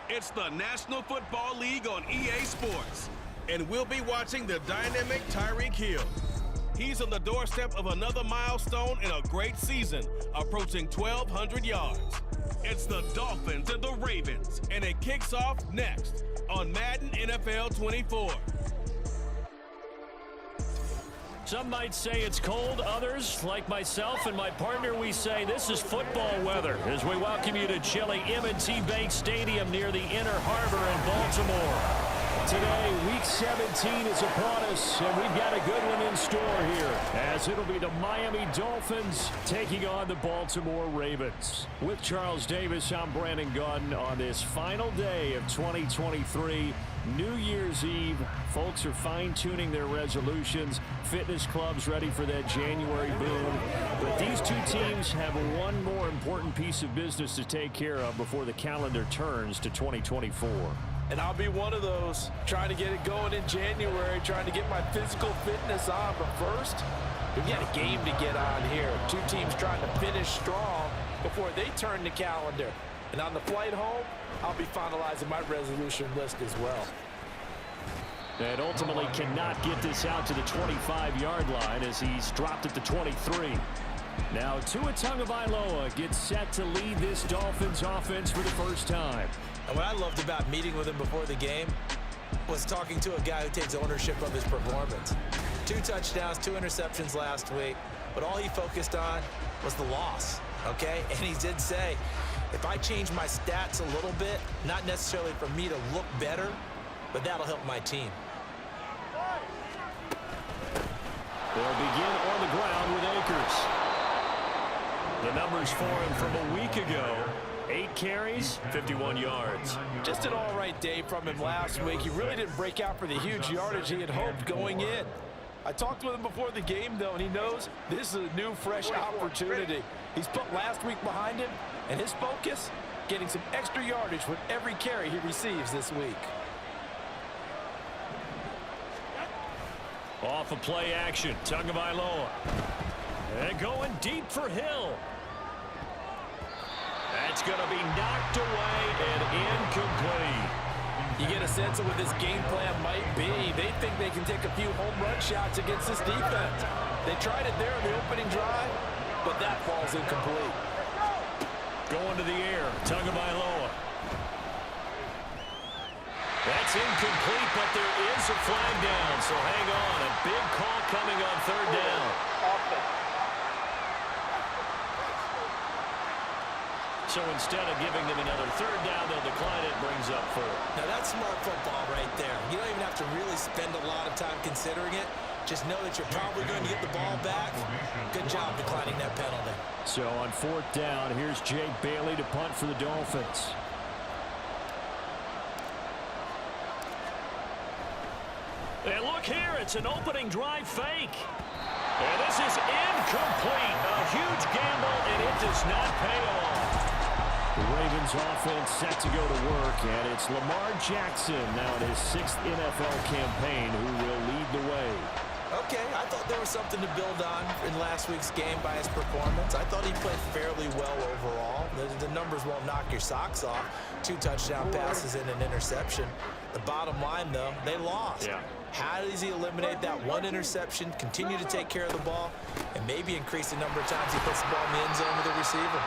It's the National Football League on EA Sports, and we'll be watching the dynamic Tyreek Hill. He's on the doorstep of another milestone in a great season, approaching 1,200 yards. It's the Dolphins and the Ravens, and it kicks off next on Madden NFL 24. Some might say it's cold. Others, like myself and my partner, we say this is football weather as we welcome you to chilly M&T Bank Stadium near the Inner Harbor in Baltimore. Today, Week 17 is upon us, and we've got a good one in store here, as it'll be the Miami Dolphins taking on the Baltimore Ravens. With Charles Davis, I'm Brandon Gunn on this final day of 2023, New Year's Eve. Folks are fine-tuning their resolutions. Fitness clubs ready for that January boom. But these two teams have one more important piece of business to take care of before the calendar turns to 2024. And I'll be one of those, trying to get it going in January, trying to get my physical fitness on. But first, we've got a game to get on here. Two teams trying to finish strong before they turn the calendar. And on the flight home, I'll be finalizing my resolution list as well. And ultimately cannot get this out to the 25-yard line as he's dropped at the 23. Now Tua Tagovailoa gets set to lead this Dolphins offense for the first time. And what I loved about meeting with him before the game was talking to a guy who takes ownership of his performance. 2 touchdowns, 2 interceptions last week, but all he focused on was the loss, okay? And he did say, if I change my stats a little bit, not necessarily for me to look better, but that'll help my team. They'll begin on the ground with Akers. The numbers for him from a week ago. 8 carries, 51 yards. Just an all-right day from him last week. He really didn't break out for the huge yardage he had hoped going in. I talked with him before the game, though, and he knows this is a new, fresh opportunity. He's put last week behind him, and his focus, getting some extra yardage with every carry he receives this week. Off of play action, Tagovailoa. And going deep for Hill. That's going to be knocked away and incomplete. You get a sense of what this game plan might be. They think they can take a few home run shots against this defense. They tried it there in the opening drive, but that falls incomplete. Going to the air, Tagovailoa. That's incomplete, but there is a flag down, so hang on. A big call coming on 3rd down. So instead of giving them another 3rd down, they'll decline it, brings up 4. Now that's smart football right there. You don't even have to really spend a lot of time considering it. Just know that you're probably going to get the ball back. Good job declining that penalty. So on 4th down, here's Jake Bailey to punt for the Dolphins. And look here, it's an opening drive fake. And this is incomplete. A huge gamble, and it does not pay off. The Ravens offense set to go to work, and it's Lamar Jackson now in his 6th NFL campaign who will lead the way. Okay, I thought there was something to build on in last week's game by his performance. I thought he played fairly well overall. The numbers won't knock your socks off. 2 touchdown passes and an interception. The bottom line, though, they lost. Yeah. How does he eliminate that 1 interception, continue to take care of the ball, and maybe increase the number of times he puts the ball in the end zone with the receiver?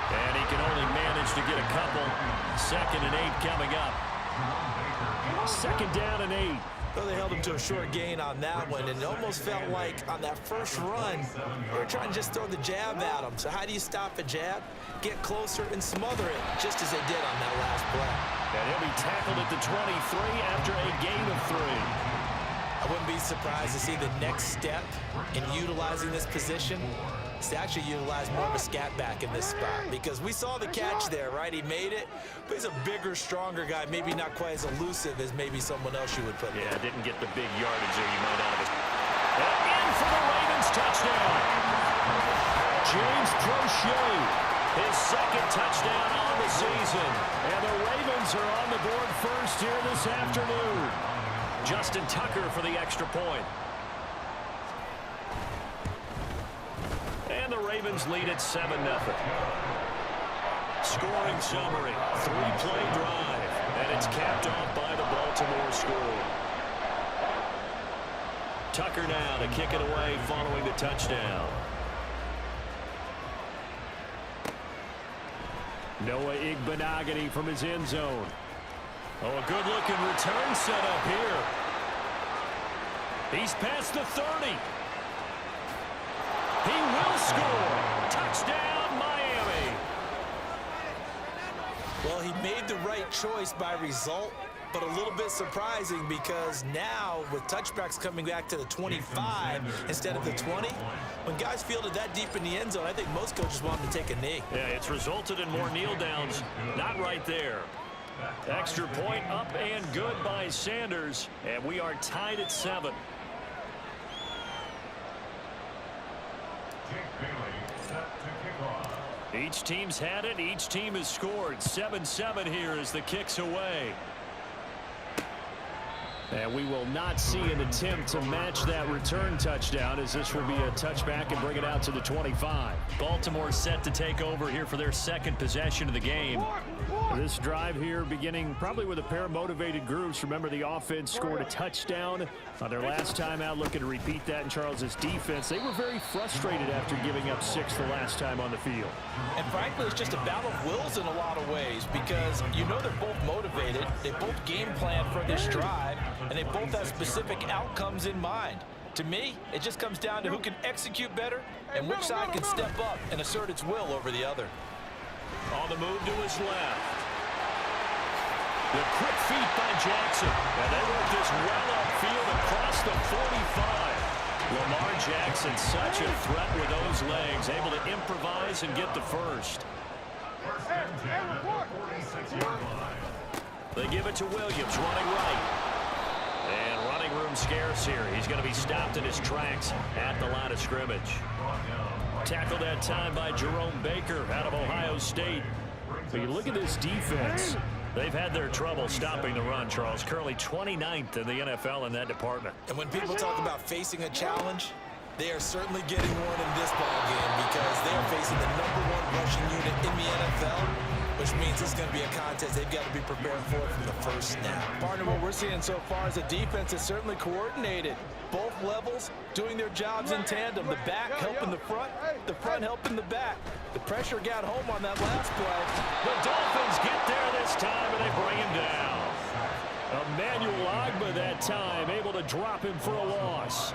And he can only manage to get a couple. 2nd and 8 coming up. 2nd down and 8. Well, they held him to a short gain on that one, and it almost felt like on that first run, they were trying to just throw the jab at him. So how do you stop a jab? Get closer and smother it, just as they did on that last play. And he'll be tackled at the 23 after a gain of 3. I wouldn't be surprised to see the next step in utilizing this position is to actually utilize more of a scat back in this spot, because we saw the catch there, right? He made it, but he's a bigger, stronger guy, maybe not quite as elusive as maybe someone else you would put Yeah, there. didn't get the big yardage there you might have. And in for the Ravens touchdown. James Prochet, his 2nd touchdown on the season. And the Ravens are on the board first here this afternoon. Justin Tucker for the extra point. And the Ravens Ravens lead at 7-0. Scoring summary, 3-play drive, and it's capped off by the Baltimore score. Tucker now to kick it away following the touchdown. Noah Igbenogany from his end zone. Oh, a good-looking return set up here. He's past the 30. He will score. Touchdown, Miami. Well, he made the right choice by result, but a little bit surprising because now with touchbacks coming back to the 25 instead of the 20, when guys fielded that deep in the end zone, I think most coaches want him to take a knee. Yeah, it's resulted in more kneel downs. Not right there. Extra point up and good by Sanders, and we are tied at 7. Each team's had it. Each team has scored. 7-7 here as the kick's away. And we will not see an attempt to match that return touchdown, as this will be a touchback and bring it out to the 25. Baltimore set to take over here for their second possession of the game. This drive here beginning probably with a pair of motivated groups. Remember, the offense scored a touchdown on their last time out, looking to repeat that in Charles's defense. They were very frustrated after giving up 6 the last time on the field. And frankly, it's just a battle of wills in a lot of ways because you know they're both motivated. They both game plan for this drive, and they both have specific outcomes in mind. To me, it just comes down to who can execute better and which side can step up and assert its will over the other. On the move to his left. The quick feet by Jackson. And they work this well upfield across the 45. Lamar Jackson, such a threat with those legs, able to improvise and get the first. They give it to Williams, running right. And running room scarce here. He's going to be stopped in his tracks at the line of scrimmage. Tackled that time by Jerome Baker out of Ohio State. But you look at this defense. They've had their trouble stopping the run, Charles. Currently 29th in the NFL in that department. And when people talk about facing a challenge, they are certainly getting one in this ballgame because they are facing the #1 rushing unit in the NFL, which means it's going to be a contest they've got to be prepared for from the first snap. Partner, what we're seeing so far is a defense that's certainly coordinated. Both levels doing their jobs in tandem. The back helping the front helping the back. The pressure got home on that last play. The Dolphins get there this time, and they bring him down. Emmanuel Ogbah that time, able to drop him for a loss.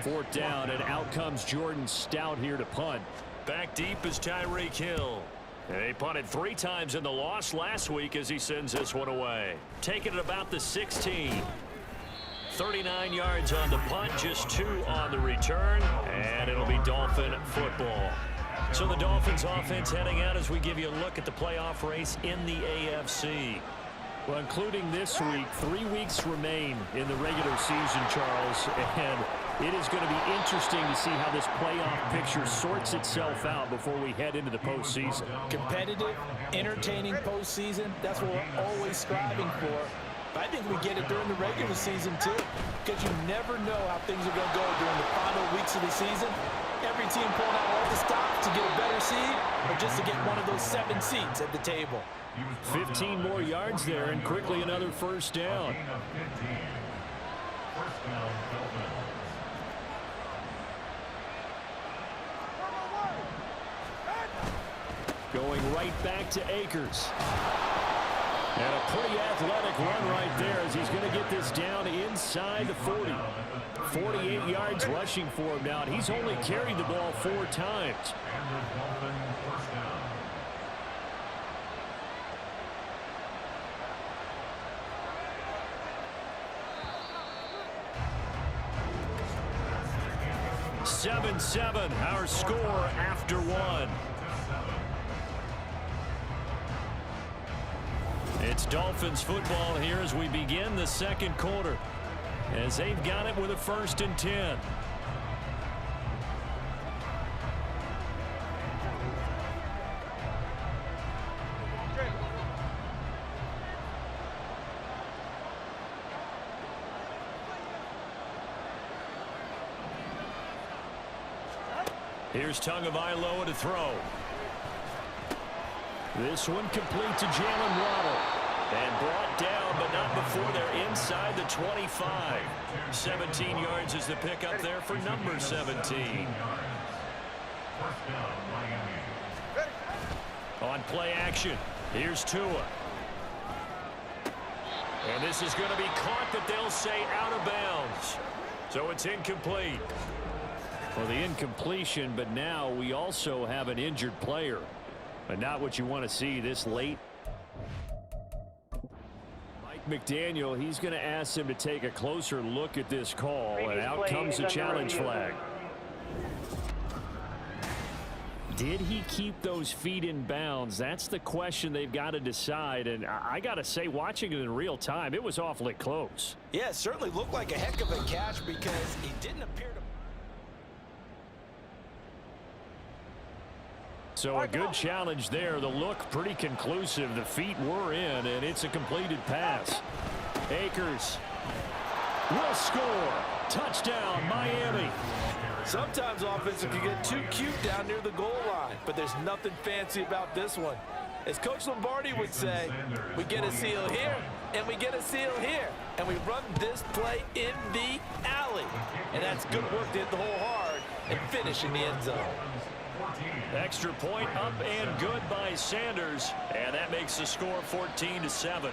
4th down, and out comes Jordan Stout here to punt. Back deep is Tyreek Hill. And he punted 3 times in the loss last week as he sends this one away. Taking it about the 16. 39 yards on the punt, just 2 on the return, and it'll be Dolphin football. So the Dolphins offense heading out as we give you a look at the playoff race in the AFC. Well, including this week, 3 weeks remain in the regular season, Charles, and it is going to be interesting to see how this playoff picture sorts itself out before we head into the postseason. Competitive, entertaining postseason, that's what we're always striving for. But I think we get it during the regular season, too, because you never know how things are going to go during the final weeks of the season. Every team pulling out all the stops to get a better seed or just to get one of those 7 seats at the table. 15 more yards there, and quickly another first down. Going right back to Akers. And a pretty athletic run right there as he's going to get this down inside the 40. 48 yards rushing for him now, and he's only carried the ball 4 times. (7-7) our score after 1. It's Dolphins football here as we begin the second quarter, as they've got it with a 1st and 10. Here's Tagovailoa to throw. This one complete to Jalen Waddle. And brought down, but not before they're inside the 25. 17 yards is the pickup there for number 17. On play action, here's Tua. And this is going to be caught, but they'll say out of bounds. So it's incomplete. Well, the incompletion, but now we also have an injured player. But not what you want to see this late. Mike McDaniel, he's going to ask him to take a closer look at this call, and out comes the challenge flag. Did he keep those feet in bounds? That's the question they've got to decide. And I got to say, watching it in real time, it was awfully close. Yeah, it certainly looked like a heck of a catch because he didn't appear to. So a good challenge there. The look pretty conclusive. The feet were in, and it's a completed pass. Akers will score. Touchdown, Miami. Sometimes offenses can get too cute down near the goal line, but there's nothing fancy about this one. As Coach Lombardi would say, we get a seal here, and we get a seal here, and we run this play in the alley. And that's good work to hit the hole hard and finish in the end zone. Extra point up and good by Sanders, and that makes the score 14-7.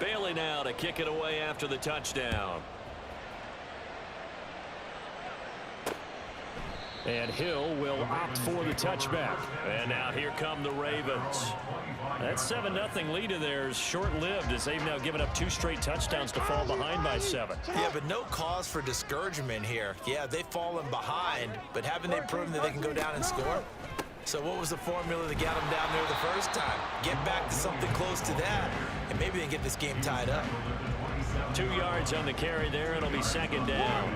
Bailey now to kick it away after the touchdown. And Hill will opt for the touchback. And now here come the Ravens. That 7-0 lead of theirs short-lived as they've now given up 2 straight touchdowns to fall behind by 7. Yeah, but no cause for discouragement here. Yeah, they've fallen behind, but haven't they proven that they can go down and score? So what was the formula that got them down there the first time? Get back to something close to that, and maybe they get this game tied up. 2 yards on the carry there. It'll be second down.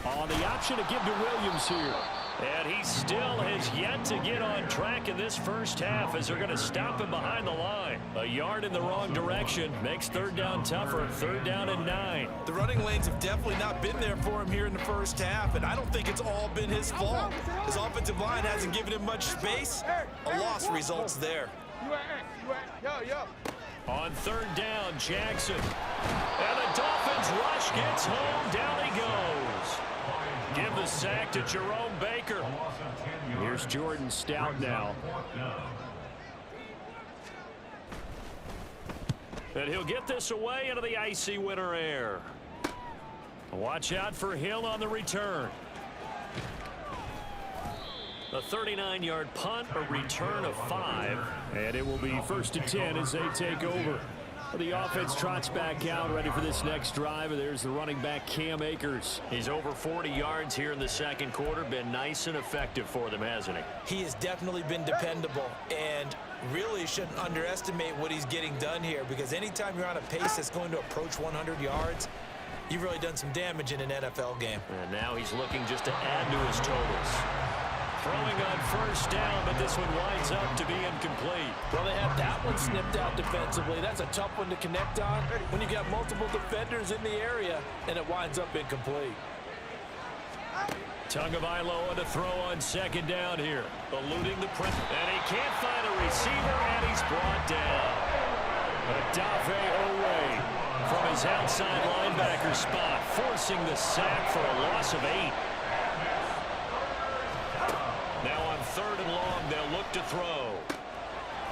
On the option to give to Williams here. And he still has yet to get on track in this first half as they're going to stop him behind the line. A yard in the wrong direction makes third down tougher. 3rd down and 9. The running lanes have definitely not been there for him here in the first half, and I don't think it's all been his fault. His offensive line hasn't given him much space. A loss results there. On 3rd down, Jackson. And the Dolphins rush gets home. Down he goes. Give the sack to Jerome Baker. Here's Jordan Stout now. And he'll get this away into the icy winter air. Watch out for Hill on the return. A 39-yard punt, a return of 5. And it will be 1st and 10 as they take over. The offense trots back out, ready for this next drive. And there's the running back, Cam Akers. He's over 40 yards here in the second quarter. Been nice and effective for them, hasn't he? He has definitely been dependable, and really shouldn't underestimate what he's getting done here, because anytime you're on a pace that's going to approach 100 yards, you've really done some damage in an NFL game. And now he's looking just to add to his totals. Throwing on 1st down, but this one winds up to be incomplete. Well, they have that one snipped out defensively. That's a tough one to connect on when you've got multiple defenders in the area, and it winds up incomplete. Tagovailoa to throw on 2nd down here. Eluding the press. And he can't find a receiver, and he's brought down. Odafe Owe from his outside linebacker spot, forcing the sack for a loss of 8. Now on 3rd and long, they'll look to throw.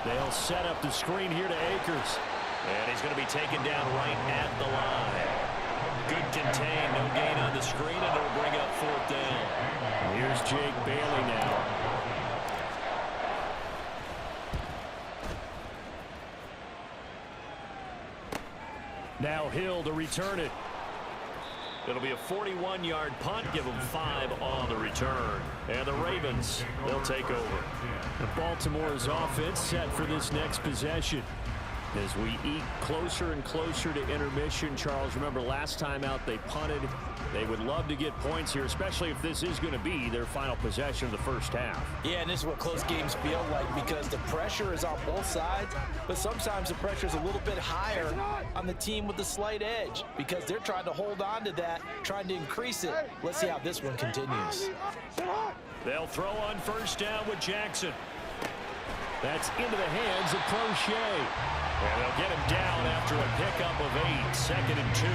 They'll set up the screen here to Akers. And he's going to be taken down right at the line. Good contain, no gain on the screen, and it'll bring up 4th down. Here's Jake Bailey now. Now Hill to return it. It'll be a 41-yard punt, give them 5 on the return. And the Ravens, they'll take over. The Baltimore's offense set for this next possession. As we eke closer and closer to intermission, Charles, remember last time out they punted. They would love to get points here, especially if this is going to be their final possession of the first half. Yeah, and this is what close games feel like because the pressure is on both sides, but sometimes the pressure is a little bit higher on the team with the slight edge because they're trying to hold on to that, trying to increase it. Let's see how this one continues. They'll throw on first down with Jackson. That's into the hands of Prochet. And they'll get him down after a pickup of 8, 2nd and 2.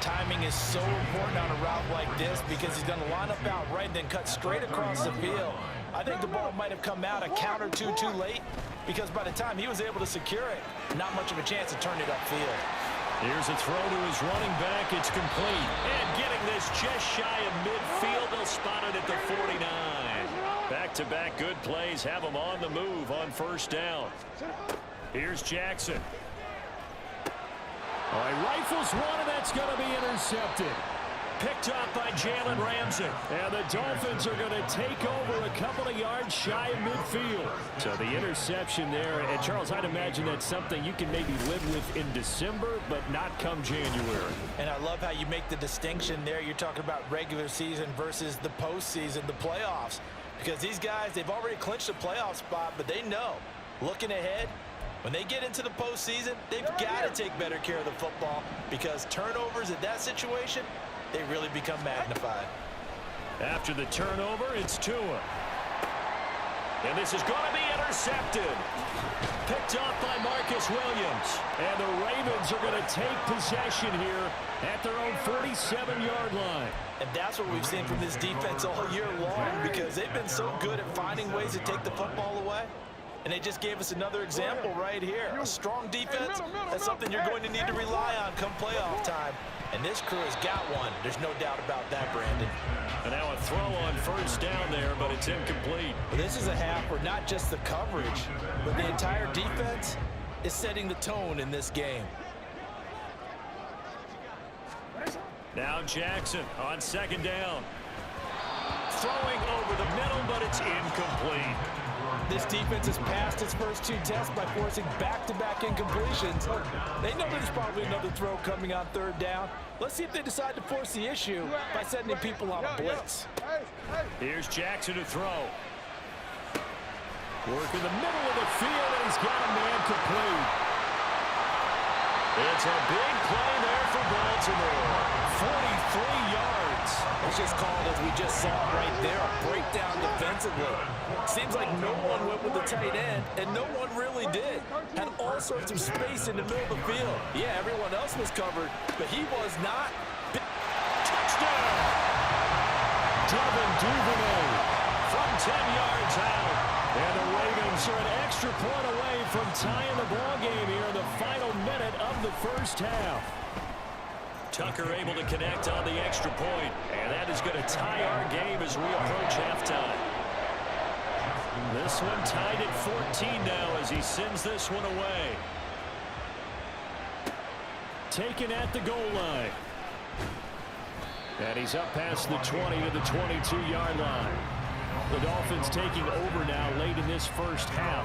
Timing is so important on a route like this because he's going to line up out right and then cut straight across the field. I think the ball might have come out a count or two too late because by the time he was able to secure it, not much of a chance to turn it upfield. Here's a throw to his running back. It's complete. And getting this just shy of midfield. They'll spot it at the 49. Back-to-back good plays have him on the move on first down. Here's Jackson. All right, rifles one, and that's going to be intercepted. Picked up by Jalen Ramsey. And the Dolphins are going to take over a couple of yards shy of midfield. So the interception there, and Charles, I'd imagine that's something you can maybe live with in December, but not come January. And I love how you make the distinction there. You're talking about regular season versus the postseason, the playoffs. Because these guys, they've already clinched a playoff spot, but they know, looking ahead, when they get into the postseason, they've got to take better care of the football because turnovers in that situation, they really become magnified. After the turnover, it's Tua. And this is going to be intercepted. Picked off by Marcus Williams. And the Ravens are going to take possession here at their own 47-yard line. And that's what we've seen from this defense all year long because they've been so good at finding ways to take the football away. And they just gave us another example right here. A strong defense, that's something you're going to need to rely on come playoff time. And this crew has got one. There's no doubt about that, Brandon. And now a throw on first down there, but it's incomplete. Well, this is a half where not just the coverage, but the entire defense is setting the tone in this game. Now Jackson on second down. Throwing over the middle, but it's incomplete. This defense has passed its first 2 tests by forcing back-to-back incompletions. They know there's probably another throw coming on third down. Let's see if they decide to force the issue by sending people on a blitz. Here's Jackson to throw. Work in the middle of the field, and he's got a man complete. It's a big play there for Baltimore. 43 yards. It's just called, as we just saw right there, a breakdown defensively. Seems like no one went with the tight end, and no one really did. Had all sorts of space in the middle of the field. Yeah, everyone else was covered, but he was not. Touchdown! Devin Duvernay from 10 yards out. And the Ravens are an extra point away from tying the ball game here in the final minute of the first half. Tucker able to connect on the extra point, and that is going to tie our game as we approach halftime. This one tied at 14 now as he sends this one away. Taken at the goal line. And he's up past the 20 to the 22-yard line. The Dolphins taking over now late in this first half.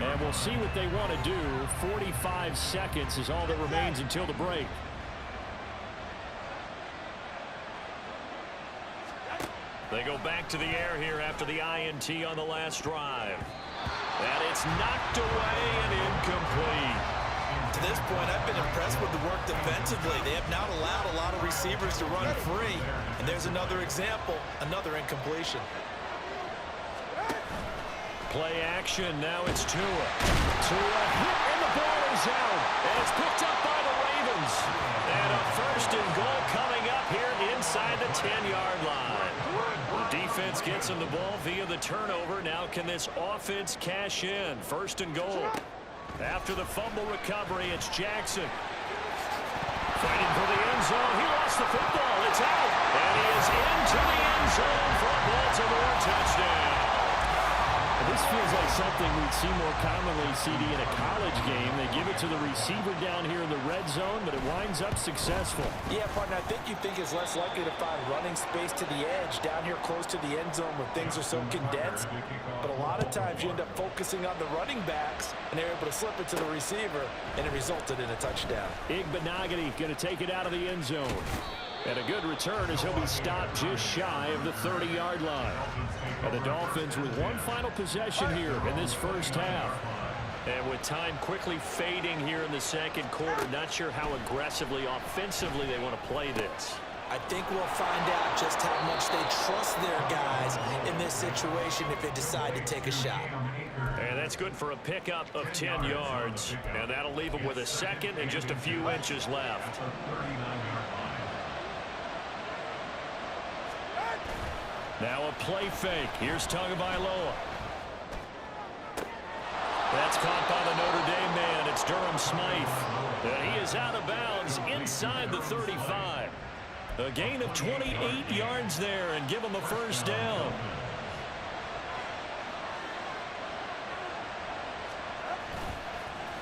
And we'll see what they want to do. 45 seconds is all that remains until the break. They go back to the air here after the INT on the last drive. And it's knocked away and incomplete. To this point, I've been impressed with the work defensively. They have not allowed a lot of receivers to run free. And there's another example, another incompletion. Play action, now it's Tua. Tua hit, and the ball is out. And it's picked up by the Ravens. And a first and goal coming up here inside the 10-yard line. The defense gets him the ball via the turnover. Now can this offense cash in? First and goal. After the fumble recovery, it's Jackson. Fighting for the end zone. He lost the football. It's out. And he is into the end zone for a Baltimore touchdown. This This feels like something we'd see more commonly, CD, in a college game. They give it to the receiver down here in the red zone, but it winds up successful. Yeah, partner, I think you think it's less likely to find running space to the edge down here close to the end zone where things are so condensed. But a lot of times you end up focusing on the running backs, and they're able to slip it to the receiver, and it resulted in a touchdown. Igbenogany going to take it out of the end zone. And a good return as he'll be stopped just shy of the 30-yard line. And the Dolphins with one final possession here in this first half. And with time quickly fading here in the second quarter, not sure how aggressively, offensively they want to play this. I think we'll find out just how much they trust their guys in this situation if they decide to take a shot. And that's good for a pickup of 10 yards. And that'll leave them with a second and just a few inches left. Now a play fake. Here's Tagovailoa. That's caught by the Notre Dame man. It's Durham Smythe. And he is out of bounds inside the 35. A gain of 28 yards there and give him a first down.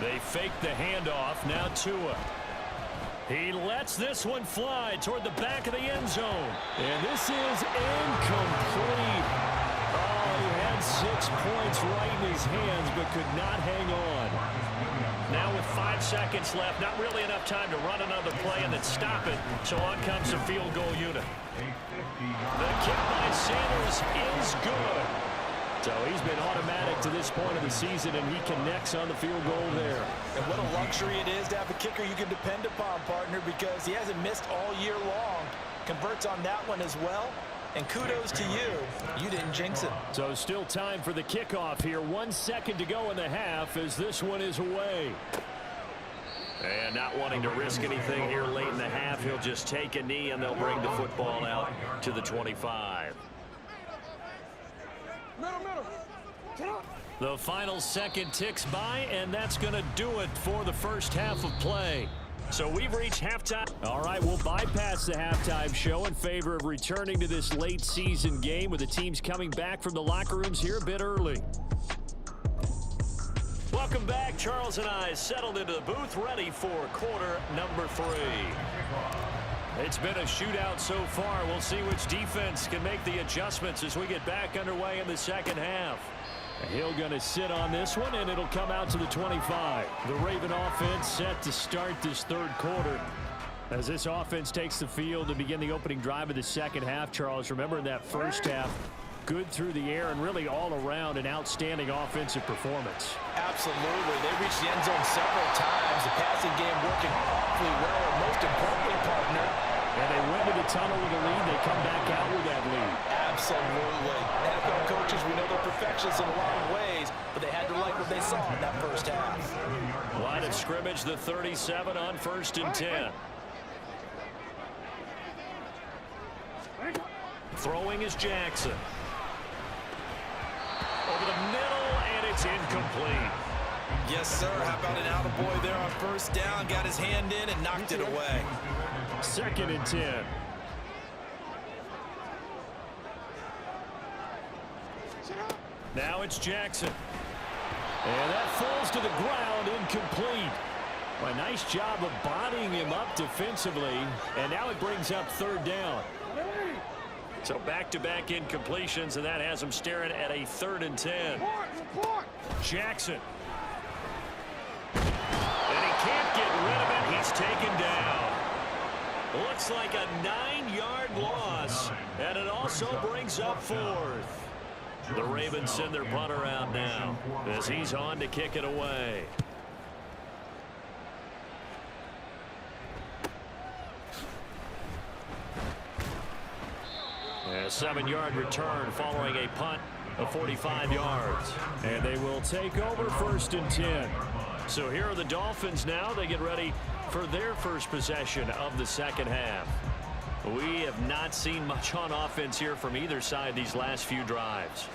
They fake the handoff. Now Tua. He lets this one fly toward the back of the end zone. And this is incomplete. Oh, he had 6 points right in his hands but could not hang on. Now with 5 seconds left, not really enough time to run another play and then stop it. So on comes the field goal unit. The kick by Sanders is good. So he's been automatic to this point of the season, and he connects on the field goal there. And what a luxury it is to have a kicker you can depend upon, partner, because he hasn't missed all year long. Converts on that one as well. And kudos to you. You didn't jinx it. So still time for the kickoff here. 1 second to go in the half as this one is away. And not wanting to risk anything here late in the half, he'll just take a knee, and they'll bring the football out to the 25. The final second ticks by, and that's going to do it for the first half of play. So we've reached halftime. All right, we'll bypass the halftime show in favor of returning to this late season game with the teams coming back from the locker rooms here a bit early. Welcome back. Charles and I settled into the booth ready for quarter number 3. It's been a shootout so far. We'll see which defense can make the adjustments as we get back underway in the second half. Hill going to sit on this one, and it'll come out to the 25. The Raven offense set to start this third quarter. As this offense takes the field to begin the opening drive of the second half, Charles, remember in that first half, good through the air and really all around an outstanding offensive performance. Absolutely. They reached the end zone several times. The passing game working awfully well, and most importantly, partner. And they went to the tunnel with a lead. They come back out with that lead. Absolutely. NFL coaches, we know they're perfectionists in a lot of ways, but they had to like what they saw in that first half. Line of scrimmage, the 37 on 1st and 10. Throwing is Jackson. Over the middle, and it's incomplete. Yes, sir. How about an attaboy there on first down? Got his hand in and knocked it away. 2nd and 10. Now it's Jackson. And that falls to the ground, incomplete. A nice job of bodying him up defensively. And now it brings up 3rd down. So back-to-back incompletions, and that has him staring at a 3rd and 10. Jackson. And he can't get rid of it. He's taken down. Looks like a 9-yard loss, and it also brings up 4th. The Ravens send their punter out now as he's on to kick it away. A 7-yard return following a punt of 45 yards. And they will take over 1st and 10. So here are the Dolphins now. They get ready for their first possession of the second half. We have not seen much on offense here from either side these last few drives.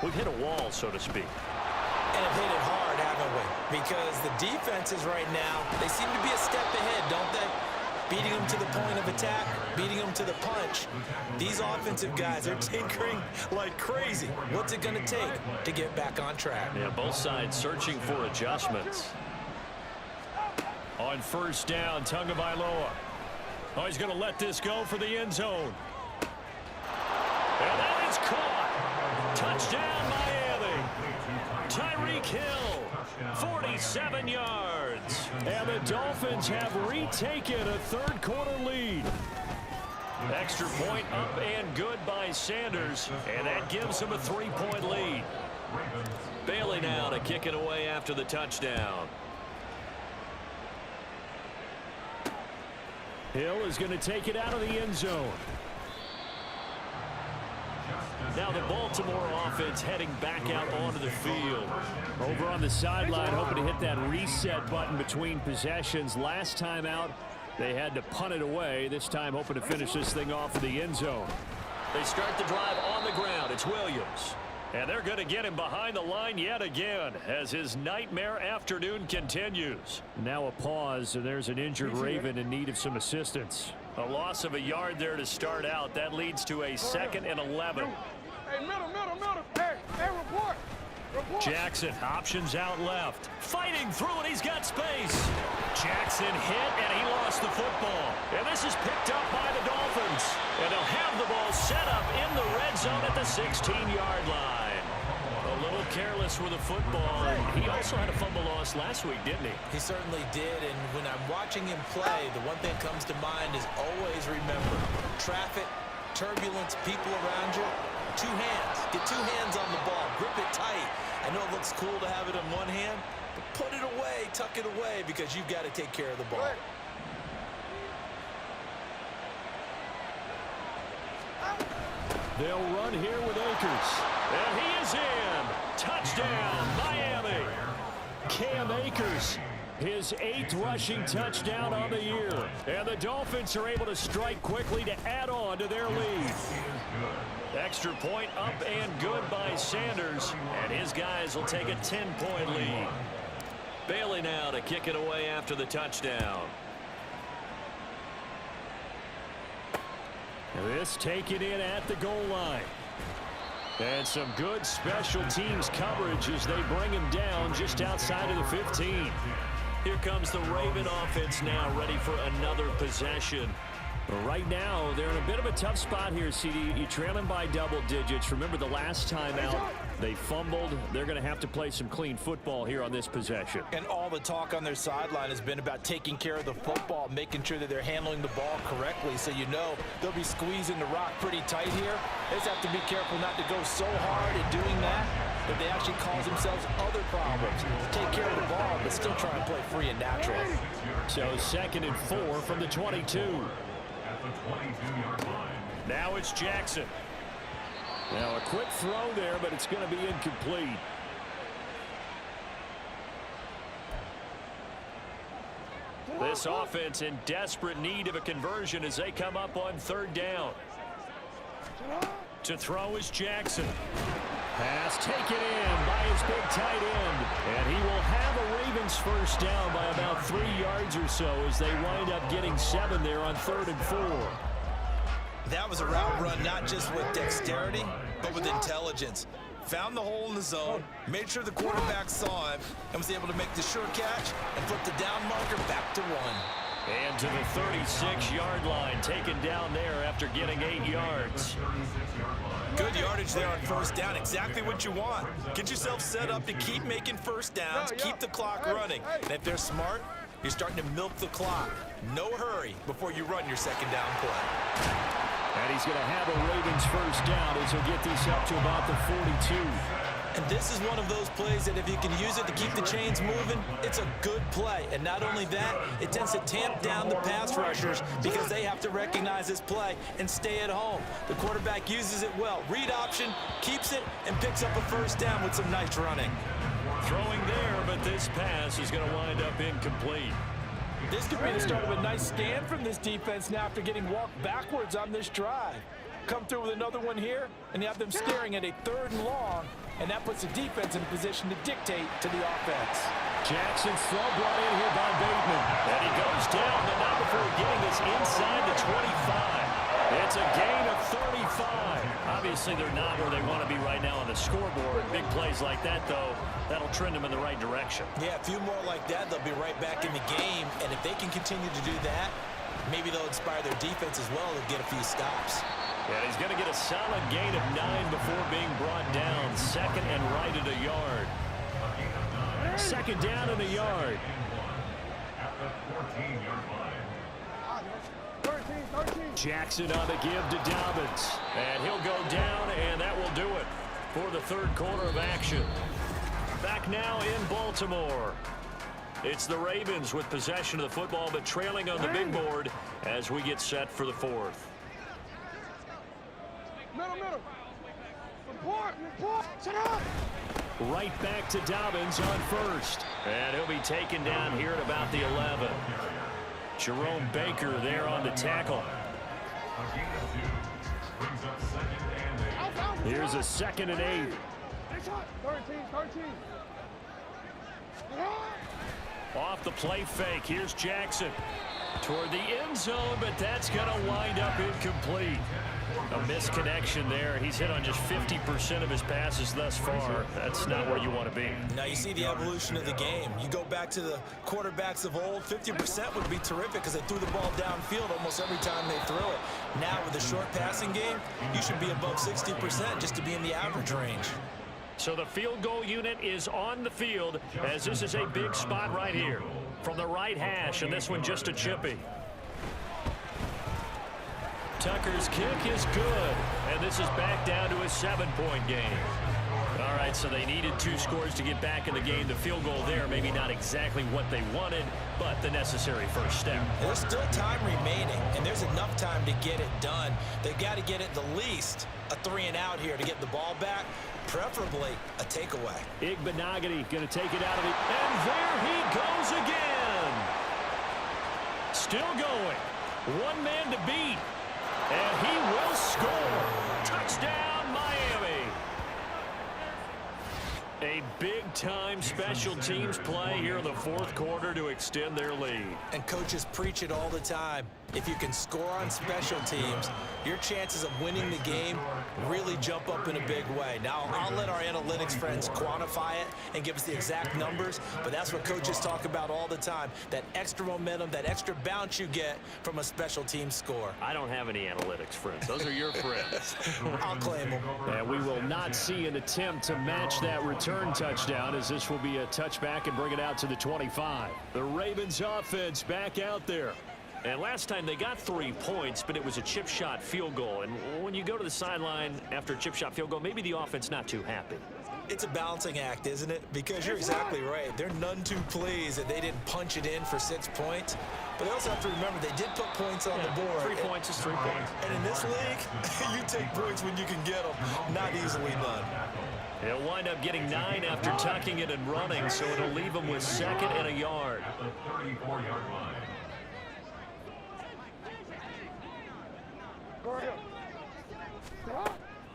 We've hit a wall, so to speak. And have hit it hard, haven't we? Because the defenses right now, they seem to be a step ahead, don't they? beating them to the point of attack, beating them to the punch. These offensive guys are tinkering like crazy. What's it going to take to get back on track? Yeah, both sides searching for adjustments. On first down, Tagovailoa. Oh, he's going to let this go for the end zone. And that is caught. Touchdown, Miami. Tyreek Hill, 47 yards. And the Dolphins have retaken a third-quarter lead. Extra point up and good by Sanders, and that gives him a 3-point lead. Bailey now to kick it away after the touchdown. Hill is going to take it out of the end zone. Now the Baltimore offense heading back out onto the field. Over on the sideline, hoping to hit that reset button between possessions. Last time out, they had to punt it away. This time, hoping to finish this thing off in the end zone. They start the drive on the ground. It's Williams. And they're going to get him behind the line yet again as his nightmare afternoon continues. Now a pause, and there's an injured Raven in need of some assistance. A loss of a yard there to start out. That leads to a 2nd and 11. Hey, middle. Hey, report. Jackson options out left. Fighting through it. He's got space. Jackson hit, and he lost the football. And this is picked up by the Dolphins. And they'll have the ball set up in the red zone at the 16-yard line. A little careless with the football. And he also had a fumble loss last week, didn't he? He certainly did, and when I'm watching him play, the one thing that comes to mind is always remember, traffic, turbulence, people around you, 2 hands. Get 2 hands on the ball. Grip it tight. I know it looks cool to have it in one hand, but put it away, tuck it away, because you've got to take care of the ball. They'll run here with Akers. And he is in. Touchdown, Miami. Cam Akers, his 8th rushing touchdown on the year. And the Dolphins are able to strike quickly to add on to their lead. Extra point up and good by Sanders. And his guys will take a 10-point lead. Bailey now to kick it away after the touchdown. This taken in at the goal line. And some good special teams coverage as they bring him down just outside of the 15. Here comes the Raven offense now, ready for another possession. But right now, they're in a bit of a tough spot here, CD. You trail them by double digits. Remember the last time out, they fumbled. They're going to have to play some clean football here on this possession. And all the talk on their sideline has been about taking care of the football, making sure that they're handling the ball correctly. So you know they'll be squeezing the rock pretty tight here. They just have to be careful not to go so hard at doing that they actually cause themselves other problems. Take care of the ball, but still try and play free and natural. So 2nd and 4 from the 22. Now it's Jackson. Now a quick throw there, but it's going to be incomplete. This offense in desperate need of a conversion as they come up on 3rd down. To throw is Jackson. Pass taken in by his big tight end. And he will have a Ravens first down by about 3 yards or so as they wind up getting 7 there on 3rd and 4. That was a route run not just with dexterity, but with intelligence. Found the hole in the zone, made sure the quarterback saw him, and was able to make the sure catch and put the down marker back to 1. And to the 36-yard line, taken down there after getting 8 yards. Good yardage there on first down. Exactly what you want. Get yourself set up to keep making first downs, keep the clock running. And if they're smart, you're starting to milk the clock. No hurry before you run your 2nd down play. And he's going to have a Ravens first down as he'll get this up to about the 42. And this is one of those plays that if you can use it to keep the chains moving, it's a good play. And not only that, it tends to tamp down the pass rushers because they have to recognize this play and stay at home. The quarterback uses it well. Read option, keeps it, and picks up a first down with some nice running. Throwing there, but this pass is going to wind up incomplete. This could be the start of a nice stand from this defense now after getting walked backwards on this drive. Come through with another one here, and you have them staring at a 3rd and long, and that puts the defense in a position to dictate to the offense. Jackson's throw brought in here by Bateman. And he goes down, but not before getting this inside the 25. It's a gain of 35. Obviously, they're not where they want to be right now on the scoreboard. Big plays like that, though, that'll trend them in the right direction. Yeah, a few more like that, they'll be right back in the game. And if they can continue to do that, maybe they'll inspire their defense as well to get a few stops. And he's going to get a solid gain of 9 before being brought down. Second and right at a yard. Second down and a yard. At the 14-yard line. 13. Jackson on the give to Dobbins. And he'll go down, and that will do it for the third quarter of action. Back now in Baltimore. It's the Ravens with possession of the football, but trailing on the big board as we get set for the fourth. Middle. Report. Shut up. Right back to Dobbins on first. And he'll be taken down here at about the 11. Jerome Baker there on the tackle. Here's a 2nd and 8. 13. Off the play fake. Here's Jackson toward the end zone, but that's going to wind up incomplete. A misconnection there. He's hit on just 50% of his passes thus far. That's not where you want to be. Now you see the evolution of the game. You go back to the quarterbacks of old, 50% would be terrific because they threw the ball downfield almost every time they threw it. Now with the short passing game, you should be above 60% just to be in the average range. So the field goal unit is on the field as this is a big spot right here from the right hash, and this one just a chippy. Tucker's kick is good, and this is back down to a 7-point game. All right, so they needed 2 scores to get back in the game. The field goal there, maybe not exactly what they wanted, but the necessary first step. There's still time remaining, and there's enough time to get it done. They've got to get it the least a 3 and out here to get the ball back, preferably a takeaway. Igbenogany going to take it out of it, and there he goes again. Still going. One man to beat. And he will score. Touchdown, Miami. A big-time special teams play here in the fourth quarter to extend their lead. And coaches preach it all the time. If you can score on special teams, your chances of winning the game really jump up in a big way. Now, I'll let our analytics friends quantify it and give us the exact numbers, but that's what coaches talk about all the time, that extra momentum, that extra bounce you get from a special team score. I don't have any analytics friends. Those are your friends. I'll claim them. And we will not see an attempt to match that return touchdown, as this will be a touchback and bring it out to the 25. The Ravens offense back out there. And last time they got 3 points, but it was a chip shot field goal. And when you go to the sideline after a chip shot field goal, maybe the offense not too happy. It's a balancing act, isn't it? Because you're exactly right. They're none too pleased that they didn't punch it in for 6 points. But they also have to remember they did put points on the board. 3 points is 3 points. And in this league, you take points when you can get them. Not easily done. He'll wind up getting 9 after tucking it and running, so it'll leave him with 2nd and a yard. At the 34-yard line.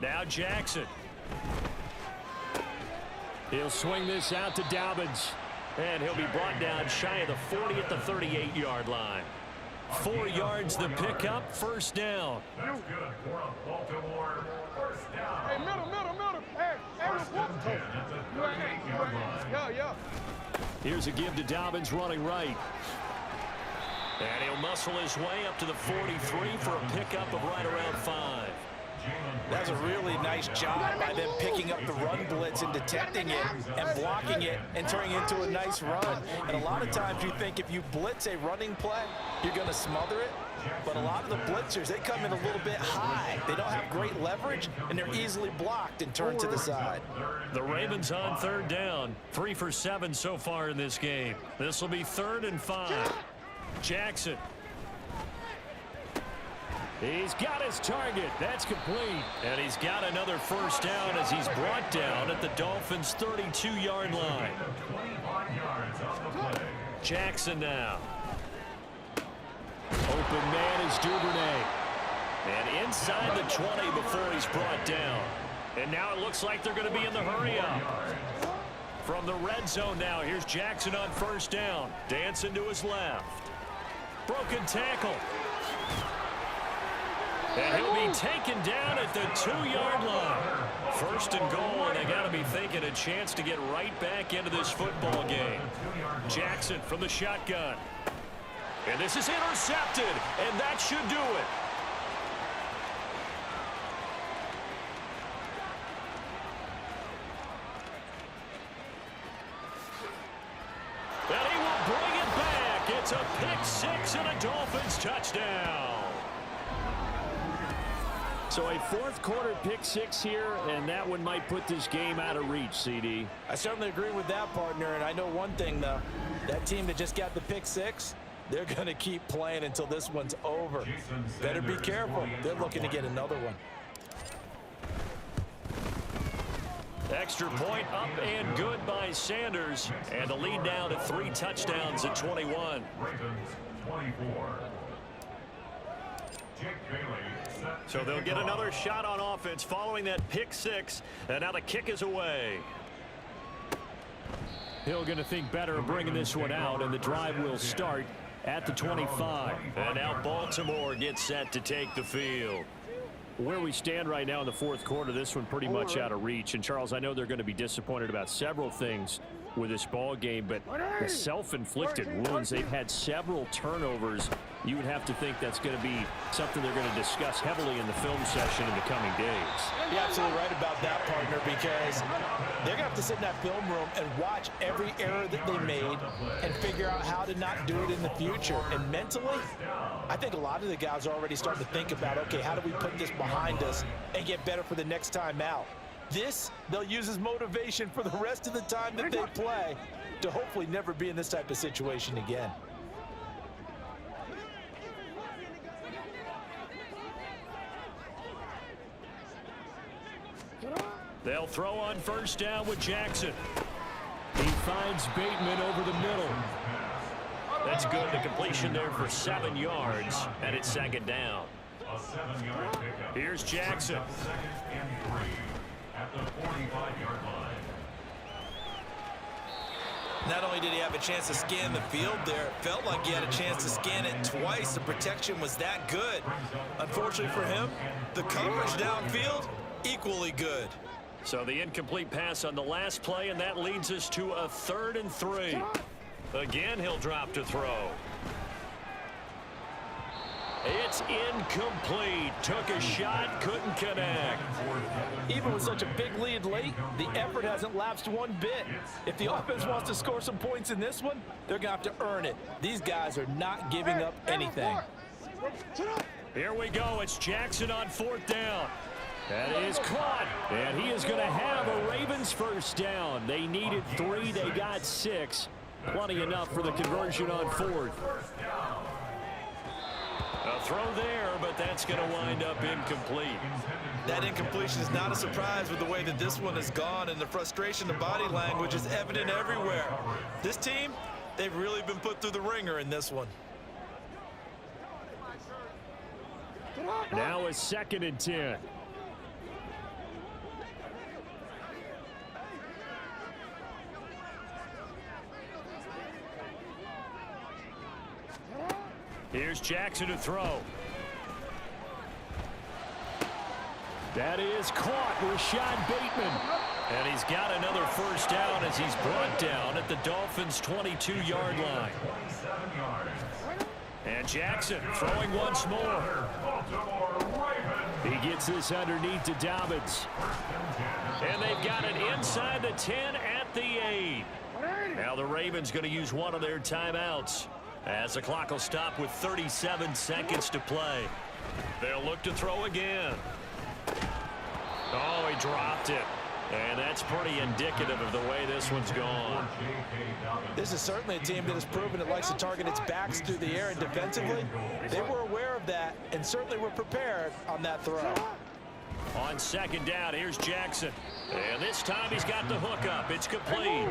Now Jackson. He'll swing this out to Dobbins. And he'll be brought down shy of the 40 at the 38-yard line. 4 yards the pickup, first down. That's good for a Baltimore first down. Hey, middle. Hey, report. At the 38-yard line. Yeah. Here's a give to Dobbins running right. And he'll muscle his way up to the 43 for a pickup of right around 5. That's a really nice job by them picking up the run blitz and detecting it and blocking it and turning it into a nice run. And a lot of times you think if you blitz a running play, you're going to smother it. But a lot of the blitzers, they come in a little bit high. They don't have great leverage, and they're easily blocked and turned to the side. The Ravens on third down. 3 for 7 so far in this game. This will be 3rd and 5. Jackson. He's got his target. That's complete. And he's got another first down as he's brought down at the Dolphins' 32-yard line. 25 yards on the play. Jackson now. Open man is Duvernay. And inside the 20 before he's brought down. And now it looks like they're going to be in the hurry up. From the red zone now, here's Jackson on first down. Dancing to his left. Broken tackle. And he'll be taken down at the 2-yard line. First and goal, and they got to be thinking a chance to get right back into this football game. Jackson from the shotgun. And this is intercepted, and that should do it. And he will bring it back. It's a pick six and a Dolphins touchdown. So a fourth quarter pick six here, and that one might put this game out of reach, CD. I certainly agree with that, partner, and I know one thing, though. That team that just got the pick six, they're going to keep playing until this one's over. Better be careful. They're looking to get another one. Extra point up and good by Sanders, and the lead now to 3 touchdowns at 21. Ravens 24. Jake Bailey. So they'll get another shot on offense following that pick six, and now the kick is away. Hill going to think better of bringing this one out, and the drive will start at the 25. And now Baltimore gets set to take the field. Where we stand right now in the fourth quarter, this one pretty much out of reach. And Charles, I know they're going to be disappointed about several things with this ball game, but the self-inflicted wounds, they've had several turnovers. You would have to think that's going to be something they're going to discuss heavily in the film session in the coming days. You're absolutely right about that, partner, because they're going to have to sit in that film room and watch every error that they made and figure out how to not do it in the future. And mentally, I think a lot of the guys are already starting to think about, okay, how do we put this behind us and get better for the next time out? This, they'll use as motivation for the rest of the time that they play to hopefully never be in this type of situation again. They'll throw on first down with Jackson. He finds Bateman over the middle. That's good. The completion there for 7 yards, and it's second down. A 7-yard pickup. Here's Jackson. Second and 3 at the 45-yard line. Not only did he have a chance to scan the field there, it felt like he had a chance to scan it twice. The protection was that good. Unfortunately for him, the coverage downfield, equally good. So the incomplete pass on the last play, and that leads us to a 3rd and 3. Again, he'll drop to throw. It's incomplete. Took a shot, couldn't connect. Even with such a big lead late, the effort hasn't lapsed one bit. If the offense wants to score some points in this one, they're going to have to earn it. These guys are not giving up anything. Here we go. It's Jackson on 4th down. That is caught, and he is going to have a Ravens first down. They needed 3, they got 6. Plenty enough for the conversion on 4th. A throw there, but that's going to wind up incomplete. That incompletion is not a surprise with the way that this one has gone, and the frustration, the body language is evident everywhere. This team, they've really been put through the ringer in this one. Now a 2nd and 10. Here's Jackson to throw. That is caught. Rashad Bateman. And he's got another first down as he's brought down at the Dolphins' 22-yard line. And Jackson throwing once more. He gets this underneath to Dobbins. And they've got it inside the 10 at the 8. Now the Ravens going to use one of their timeouts, as the clock will stop with 37 seconds to play. They'll look to throw again. Oh, he dropped it. And that's pretty indicative of the way this one's gone. This is certainly a team that has proven it likes to target its backs through the air, and defensively, they were aware of that and certainly were prepared on that throw. On 2nd down, here's Jackson. And this time he's got the hook up. It's complete.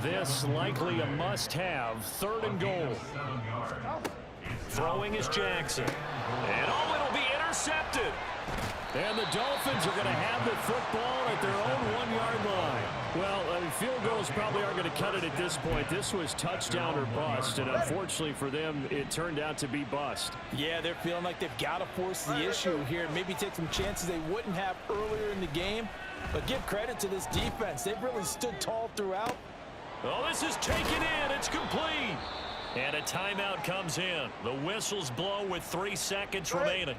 This likely a must-have. 3rd and goal. Throwing is Jackson. And oh, it'll be intercepted. And the Dolphins are going to have the football at their own 1-yard line. Well, field goals probably aren't going to cut it at this point. This was touchdown or bust, and unfortunately for them, it turned out to be bust. Yeah, they're feeling like they've got to force the issue here and maybe take some chances they wouldn't have earlier in the game. But give credit to this defense. They've really stood tall throughout. Oh, this is taken in. It's complete. And a timeout comes in. The whistles blow with 3 seconds remaining.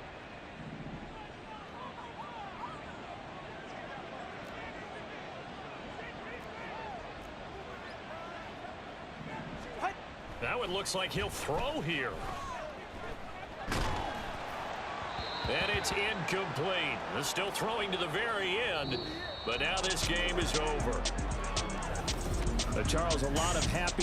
Now it looks like he'll throw here. And it's incomplete. They're still throwing to the very end, but now this game is over. Charles, a lot of happy